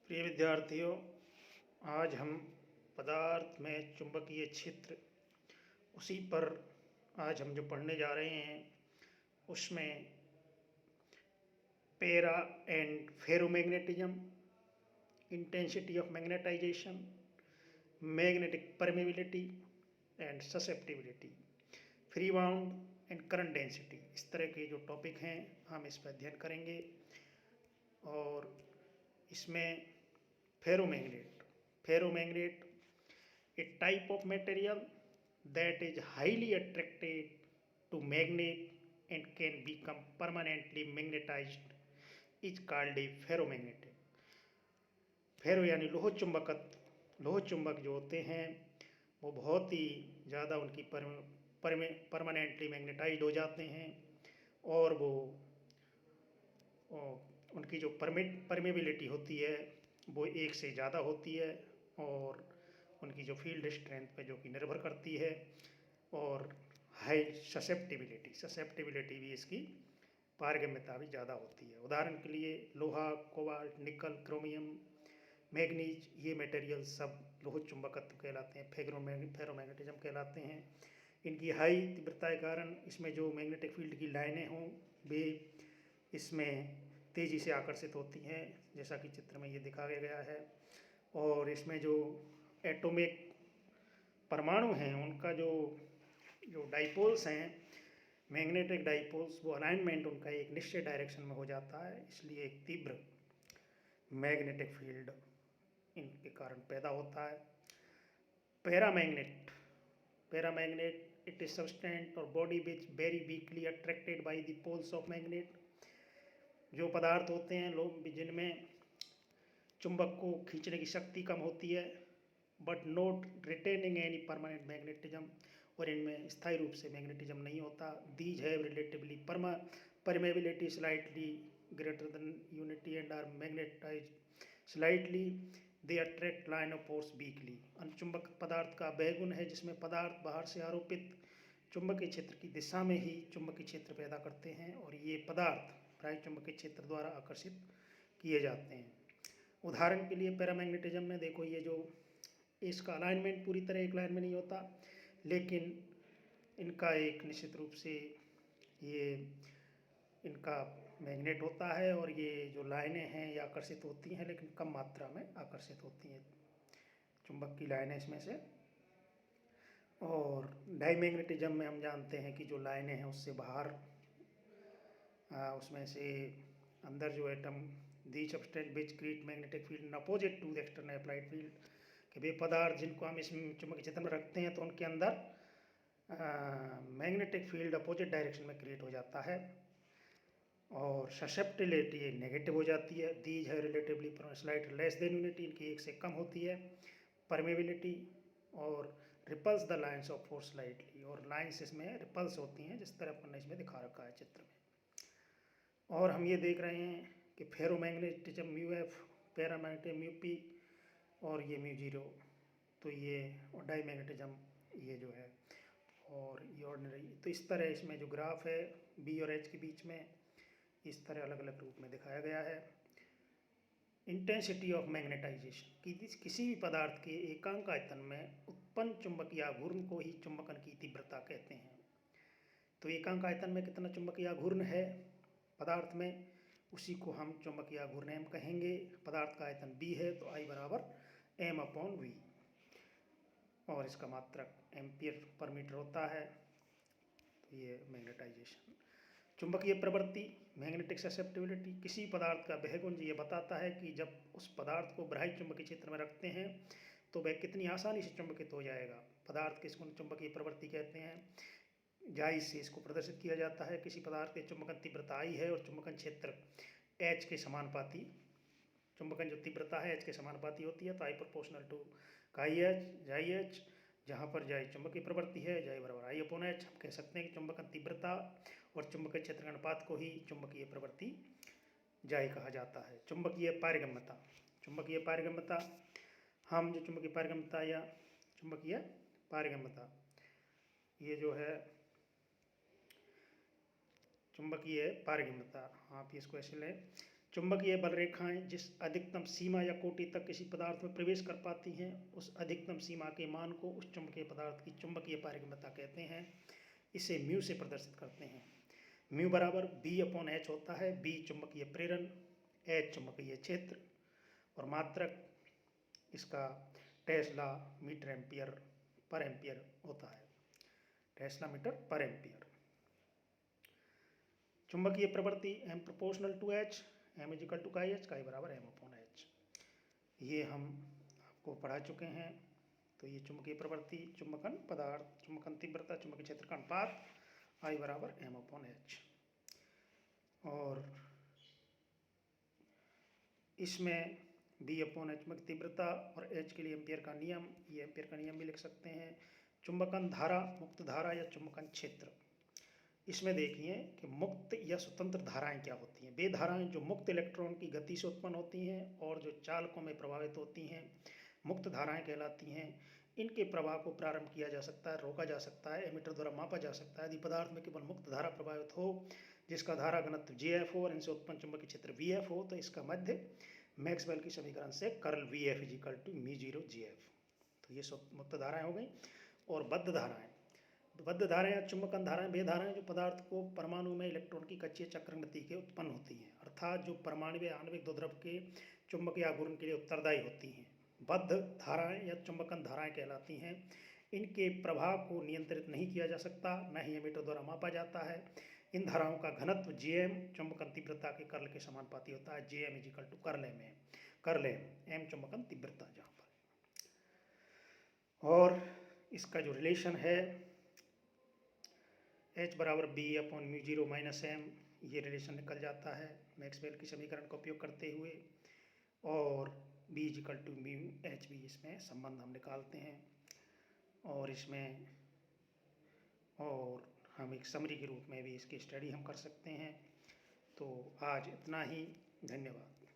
प्रिय विद्यार्थियों, आज हम पदार्थ में चुंबकीय क्षेत्र उसी पर आज हम जो पढ़ने जा रहे हैं उसमें para and ferromagnetism, intensity of magnetization, magnetic permeability and susceptibility, free bound and current density, इस तरह के जो टॉपिक हैं हम इस पर अध्ययन करेंगे। और इसमें ferromagnet a type of material that is highly attracted to magnet and can become permanently magnetized is called a ferromagnet। फेरो यानी लोह चुंबक जो होते हैं वो बहुत ही ज़्यादा उनकी परमानेंटली मैग्नेटाइज्ड हो जाते हैं और वो उनकी जो परमेबिलिटी होती है वो एक से ज़्यादा होती है और उनकी जो फील्ड स्ट्रेंथ पे जो कि निर्भर करती है, और हाई ससेप्टिबिलिटी भी इसकी पारगम्यता भी ज़्यादा होती है। उदाहरण के लिए लोहा, कोबाल्ट, निकल, क्रोमियम, मैग्नीज, ये मटेरियल सब लोह चुंबकत्व कहलाते हैं, फेरोमैग्नेटिज्म कहलाते हैं। इनकी हाई तीव्रता के कारण इसमें जो मैग्नेटिक फील्ड की लाइनें हों वे इसमें तेज़ी से आकर्षित होती हैं, जैसा कि चित्र में ये दिखाया गया है। और इसमें जो एटॉमिक परमाणु हैं उनका जो डाइपोल्स हैं, मैग्नेटिक डाइपोल्स, वो अलाइनमेंट उनका एक निश्चित डायरेक्शन में हो जाता है, इसलिए एक तीव्र मैग्नेटिक फील्ड इनके कारण पैदा होता है। पैरामैग्नेट इट इज सब्सटेंस और body which very weakly attracted by the poles of magnet. जो पदार्थ होते हैं लोग जिनमें चुंबक को खींचने की शक्ति कम होती है, but not retaining any permanent magnetism, और इनमें स्थायी रूप से मैग्नेटिज्म नहीं होता। These have relatively permeability slightly greater than unity and are magnetise slightly, they attract line of force weakly. अनुचुंबक पदार्थ का वह गुण है जिसमें पदार्थ बाहर से आरोपित चुंबकीय क्षेत्र की दिशा में ही चुंबकीय क्षेत्र पैदा करते हैं और ये पदार्थ प्राय चुंबकीय क्षेत्र द्वारा आकर्षित किए जाते हैं। उदाहरण के लिए पैरामैग्नेटिज्म में देखो, ये जो इसका अलाइनमेंट पूरी तरह एक लाइन में नहीं होता, लेकिन इनका एक निश्चित रूप से ये इनका मैग्नेट होता है और ये जो लाइनें हैं ये आकर्षित होती हैं, लेकिन कम मात्रा में आकर्षित होती हैं चुंबक की लाइनें इसमें से। और डाईमैग्नेटिज्म में हम जानते हैं कि जो लाइनें हैं उससे बाहर उसमें से अंदर जो atom the substance which create magnetic field opposite to the external applied field, कि वे पदार्थ जिनको हम इस चुंबकीय क्षेत्र में रखते हैं तो उनके अंदर मैग्नेटिक फील्ड अपोजिट डायरेक्शन में क्रिएट हो जाता है। और ससेप्टिबिलिटी नेगेटिव हो जाती है। दीज है relatively slight less than unity, इनकी एक से कम होती है परमेबिलिटी, और repels the lines of force slightly, और लाइन्स इसमें रिपल्स होती हैं जिस तरह अपन ने इसमें दिखा रखा है चित्र में। और हम ये देख रहे हैं कि ferromagnetism mu F, paramagnetism mu P और ये म्यू जीरो, तो ये और डाईमैग्नेटिज्म ये जो है और ये ऑर्डिनरी। तो इस तरह इसमें जो ग्राफ है बी और एच के बीच में इस तरह अलग अलग रूप में दिखाया गया है। इंटेंसिटी ऑफ मैग्नेटाइजेशन, किसी भी पदार्थ के एकांक आयतन में उत्पन्न चुंबकीय आघूर्ण को ही चुंबकन की तीव्रता कहते हैं। तो एकांक आयतन में कितना चुंबकीय आघूर्ण है पदार्थ में, उसी को हम चुंबकीय आघूर्ण एम कहेंगे। पदार्थ का आयतन बी है तो आई बराबर एम अपॉन वी, और इसका मात्रक एम्पियर पर मीटर होता है। तो ये मैग्नेटाइजेशन। चुंबकीय प्रवृत्ति, मैग्नेटिक ससेप्टिबिलिटी, किसी पदार्थ का वह गुण ये बताता है कि जब उस पदार्थ को बाह्य चुंबकीय क्षेत्र में रखते हैं तो वह कितनी आसानी से चुंबकित हो जाएगा। पदार्थ के इसको चुंबकीय प्रवृत्ति कहते हैं। जायज से इसको प्रदर्शित किया जाता है। किसी पदार्थ की चुंबकन तीव्रता आई है और चुंबकन क्षेत्र एच के समानुपाती, चुंबकन जो तीव्रता है एच के समानुपाती होती है, तो आई प्रोपोर्शनल टू काई एच जाई एच, जहाँ पर जाई चुंबकीय प्रवृत्ति है, जाई बराबर आई अपॉन एच। हम कह सकते हैं कि चुंबकन तीव्रता और चुंबकीय क्षेत्र के अनुपात को ही चुंबकीय प्रवृत्ति जाई कहा जाता है। चुंबकीय पारगम्यता, हम जो चुंबकीय पारगम्यता या चुंबकीय पारगम्यता, ये जो है चुंबकीय पारगम्यता, आप इसको ऐसे लें चुंबकीय बल रेखाएं जिस अधिकतम सीमा या कोटि तक किसी पदार्थ में प्रवेश कर पाती हैं, उस अधिकतम सीमा के मान को उस चुंबकीय पदार्थ की चुंबकीय पारगम्यता कहते हैं। इसे म्यू से प्रदर्शित करते हैं। म्यू बराबर B/H होता है। B चुंबकीय प्रेरण, H चुंबकीय क्षेत्र और मात्रक इसका टेस्ला मीटर एम्पियर पर एम्पियर होता है। टेस्ला मीटर पर एम्पियर। चुंबकीय प्रवृत्ति M proportional to H, M equal to chi H, काई बराबर M/H। ये हम आपको पढ़ा चुके हैं। तो ये चुंबकीय प्रवृत्ति, चुंबकन पदार्थ, चुंबकन तीव्रता, चुंबकीय क्षेत्र का अनुपात I बराबर M/H। और इसमें B/H चुंबकीय तीव्रता और H के लिए एम्पियर का नियम, ये एम्पियर का नियम भी लिख सकते हैं। चुंबकन धारा, मुक्त धारा या चुंबकन क्षेत्र। इसमें देखिए कि मुक्त या स्वतंत्र धाराएं क्या होती हैं। वे धाराएं जो मुक्त इलेक्ट्रॉन की गति से उत्पन्न होती हैं और जो चालकों में प्रभावित होती हैं, मुक्त धाराएं कहलाती हैं। इनके प्रवाह को प्रारंभ किया जा सकता है, रोका जा सकता है, एमीटर द्वारा मापा जा सकता है। यदि पदार्थ में केवल मुक्त धारा प्रभावित हो, जिसका धारा घनत्व JF हो और इनसे उत्पन्न चुंबकीय क्षेत्र VF हो, तो इसका मध्य मैक्सवेल की समीकरण से curl VF is equal to μ0 GF। तो ये मुक्त धाराएं हो गई। और बद्ध धाराएं, बद्ध धाराएं या चुंबकन धाराएं वे धाराएं जो पदार्थ को परमाणु में इलेक्ट्रॉन की कक्षीय चक्रागति के उत्पन्न होती हैं, अर्थात जो परमाणु आणविक द्रव्य के चुंबकीय आघूर्ण के लिए उत्तरदायी होती हैं, बद्ध धाराएं या चुंबकन धाराएं कहलाती हैं। इनके प्रभाव को नियंत्रित नहीं किया जा सकता, न ही एमीटर द्वारा मापा जाता है। इन धाराओं का घनत्व Jm चुंबकन तीव्रता के कर्ल के समानुपाती होता है। Jm equal to curl M चुंबकन तीव्रता जहाँ पर। और इसका जो रिलेशन है H बराबर B/μ0 - M, ये रिलेशन निकल जाता है मैक्सवेल की समीकरण का उपयोग करते हुए। और B इजिकल टू μH भी इसमें संबंध हम निकालते हैं। और इसमें और हम एक समरी के रूप में भी इसकी स्टडी हम कर सकते हैं। तो आज इतना ही, धन्यवाद।